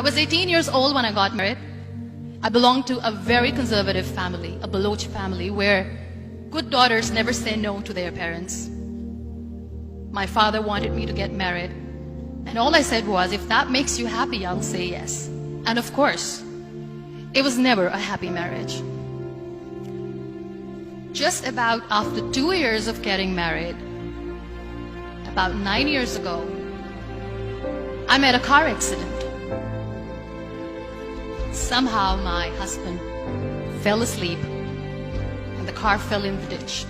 was 18 years old when I got married. I belonged to a very conservative family, a Baloch family, where good daughters never say no to their parents. My father wanted me to get married, and all I said was, if that makes you happy, I'll say yes. And of course, it was never a happy marriage. Just about after 2 years of getting married, about 9 years ago, I met a car accident. Somehow my husband fell asleep and the car fell in the ditch.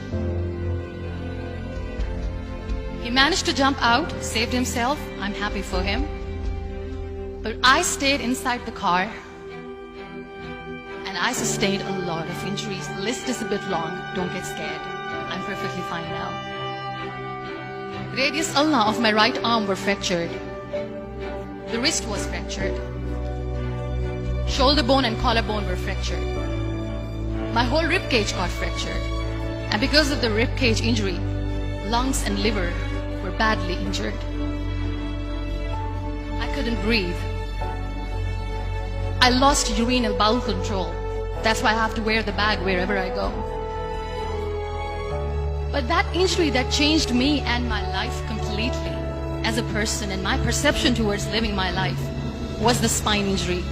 He managed to jump out, saved himself. I'm happy for him. But I stayed inside the car and I sustained a lot of injuries. The list is a bit long. Don't get scared. I'm perfectly fine now. Radius ulna of my right arm were fractured. The wrist was fractured. Shoulder bone and collarbone were fractured. My whole rib cage got fractured. And because of the rib cage injury, lungs and liver were badly injured. I couldn't breathe. I lost urinary bowel control. That's why I have to wear the bag wherever I go. But that injury that changed me and my life completely as a person, and my perception towards living my life, was the spine injury.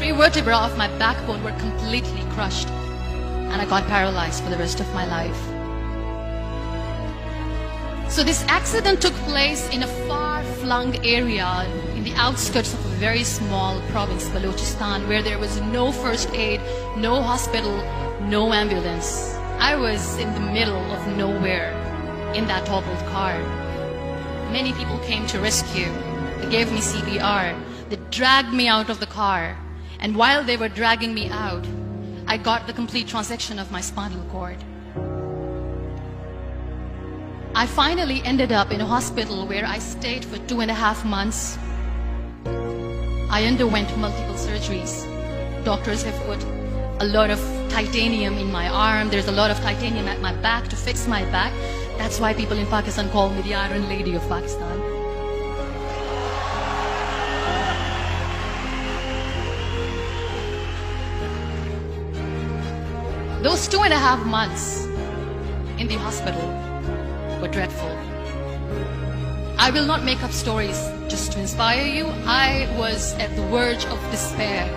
3 vertebrae of my backbone were completely crushed, and I got paralyzed for the rest of my life. So this accident took place in a far-flung area in the outskirts of a very small province, Balochistan, where there was no first aid, no hospital, no ambulance. I was in the middle of nowhere in that toppled car. Many people came to rescue. They gave me CPR. They dragged me out of the car. And while they were dragging me out, I got the complete transection of my spinal cord. I finally ended up in a hospital where I stayed for 2.5 months. I underwent multiple surgeries. Doctors have put a lot of titanium in my arm. There's a lot of titanium at my back to fix my back. That's why people in Pakistan call me the Iron Lady of Pakistan. Those 2.5 months in the hospital were dreadful. I will not make up stories just to inspire you. I was at the verge of despair.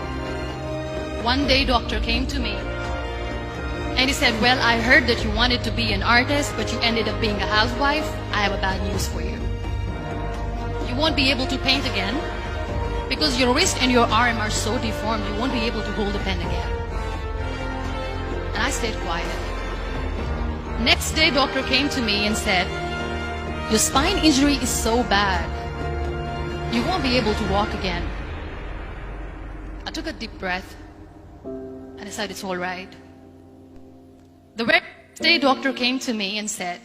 One day, doctor came to me and he said, well, I heard that you wanted to be an artist, but you ended up being a housewife. I have a bad news for you. You won't be able to paint again because your wrist and your arm are so deformed, you won't be able to hold a pen again. And I stayed quiet. Next day, doctor came to me and said, your spine injury is so bad, you won't be able to walk again. I took a deep breath and I said, it's all right. The next day, doctor came to me and said,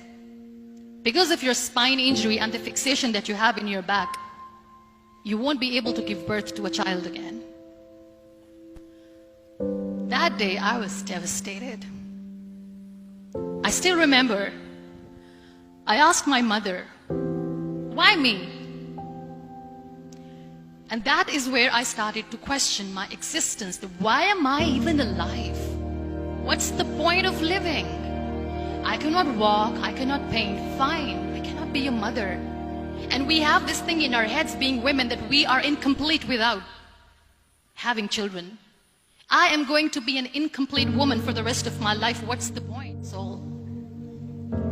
because of your spine injury and the fixation that you have in your back, you won't be able to give birth to a child again. That day, I was devastated. I still remember, I asked my mother, why me? And that is where I started to question my existence. Why am I even alive? What's the point of living? I cannot walk, I cannot paint, fine, I cannot be a mother. And we have this thing in our heads, being women, that we are incomplete without having children. I am going to be an incomplete woman for the rest of my life. What's the point? So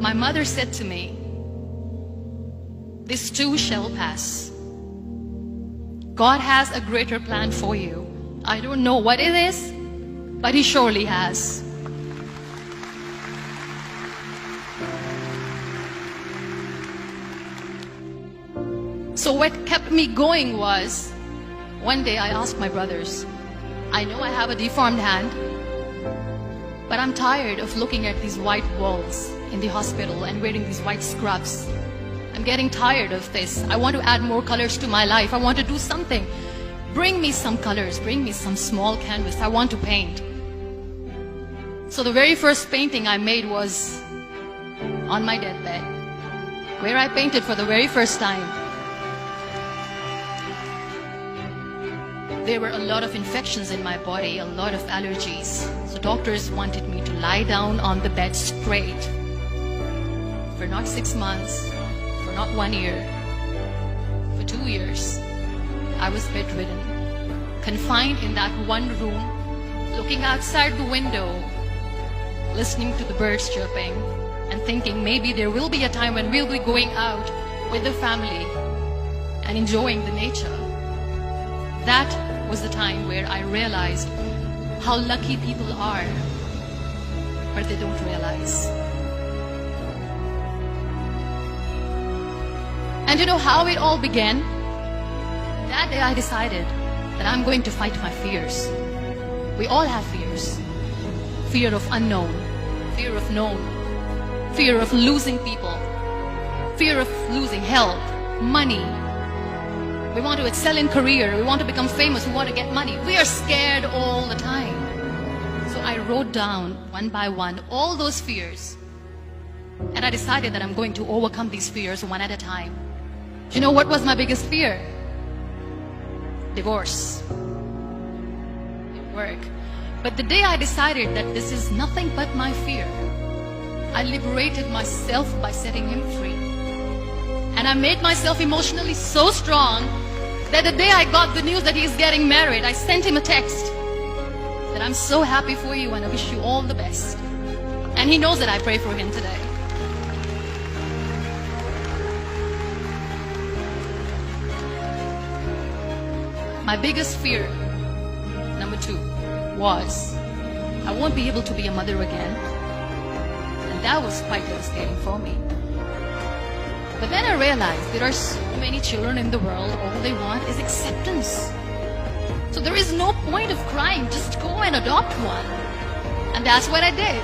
my mother said to me, this too shall pass. God has a greater plan for you. I don't know what it is, but He surely has. So what kept me going was, one day I asked my brothers, I know I have a deformed hand, but I'm tired of looking at these white walls in the hospital and wearing these white scrubs. I'm getting tired of this. I want to add more colors to my life. I want to do something. Bring me some colors, bring me some small canvas. I want to paint. So the very first painting I made was on my deathbed, where I painted for the very first time. There were a lot of infections in my body, a lot of allergies. So doctors wanted me to lie down on the bed straight for not 6 months, for not 1 year, for 2 years. I was bedridden, confined in that one room, looking outside the window, listening to the birds chirping, and thinking maybe there will be a time when we'll be going out with the family and enjoying the nature. That was the time where I realized how lucky people are, but they don't realize. And you know how it all began? That day I decided that I'm going to fight my fears. We all have fears. Fear of unknown, fear of known, fear of losing people, fear of losing health, money. We want to excel in career, we want to become famous, we want to get money. We are scared all the time. So I wrote down one by one all those fears. And I decided that I'm going to overcome these fears one at a time. Do you know what was my biggest fear? Divorce. At work. But the day I decided that this is nothing but my fear, I liberated myself by setting him free. And I made myself emotionally so strong that the day I got the news that he's getting married, I sent him a text that I'm so happy for you and I wish you all the best. And he knows that I pray for him today. My biggest fear, number 2, was I won't be able to be a mother again. And that was quite devastating for me. But then I realized there are so many children in the world, all they want is acceptance. So there is no point of crying, just go and adopt one. And that's what I did.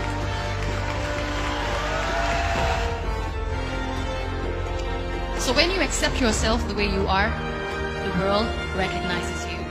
So when you accept yourself the way you are, the world recognizes you.